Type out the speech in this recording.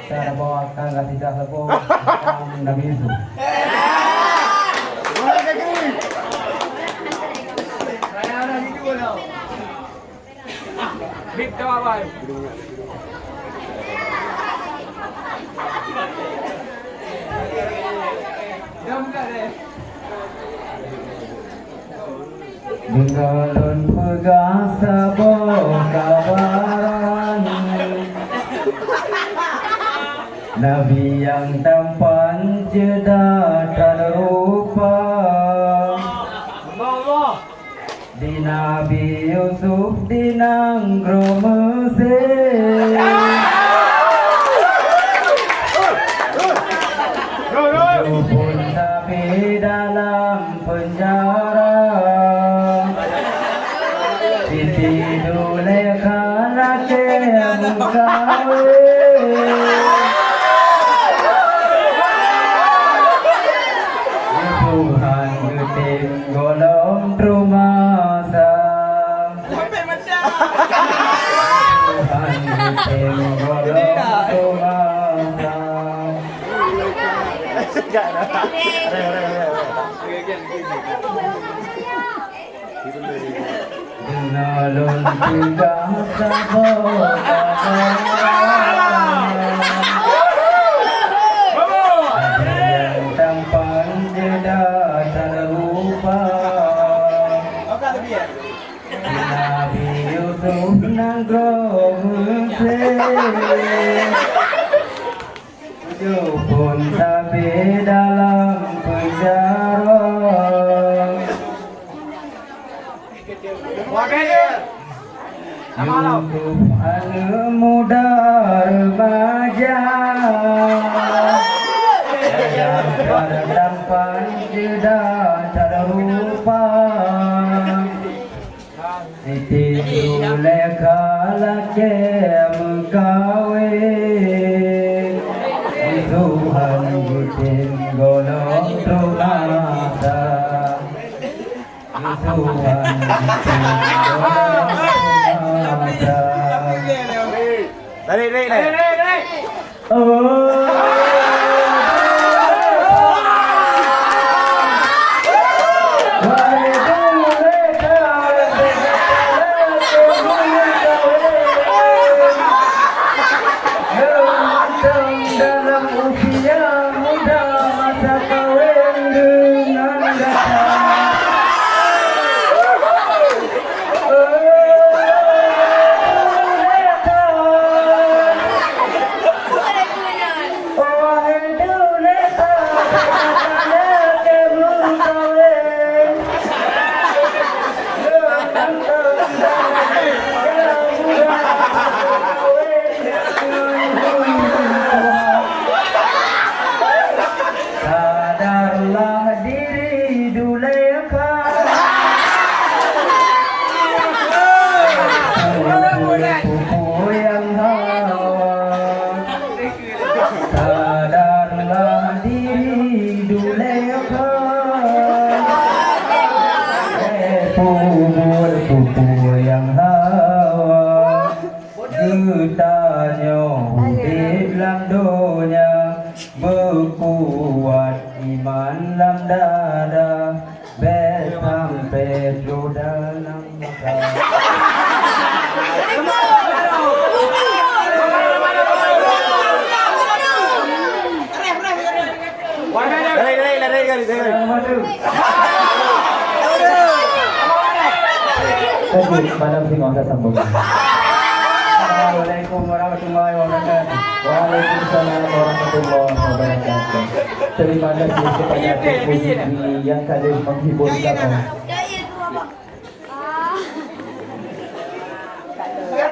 Saya bawa akan kasih dah sepo. Nabi itu. Bip jawab apa? Dengan pergasa kawan Nabi yang tampan jeda dan rupa di Nabi Yusuf di Nanggro Mesir pun tapi dalam penjara Siti Dulekha laki Tuhan getim golong trumasa Tuhan getim golong trumasa Dinalun tiga sabot Nabi Yusuf Nanggro Mesir pun sampai dalam penjara Yusuf anak muda remaja yang bertampan jeda tak rupa Siti Dulekha laki mengkawin Tuhan getim golong trumasa Tuhan getim golong trumasa Dari. Dalam usia muda masa kawin dengan datang Sadarlah diri Dulekha pupur yang hawa Getanya hidup dalam dunia Berkuat iman dalam dada Sampai dalam mata Malam singong sa sambung. Assalamualaikum warahmatullahi wabarakatuh. Waalaikumsalam warahmatullahi wabarakatuh. Terima kasih kepada Ibu yang kalian menghibur kami.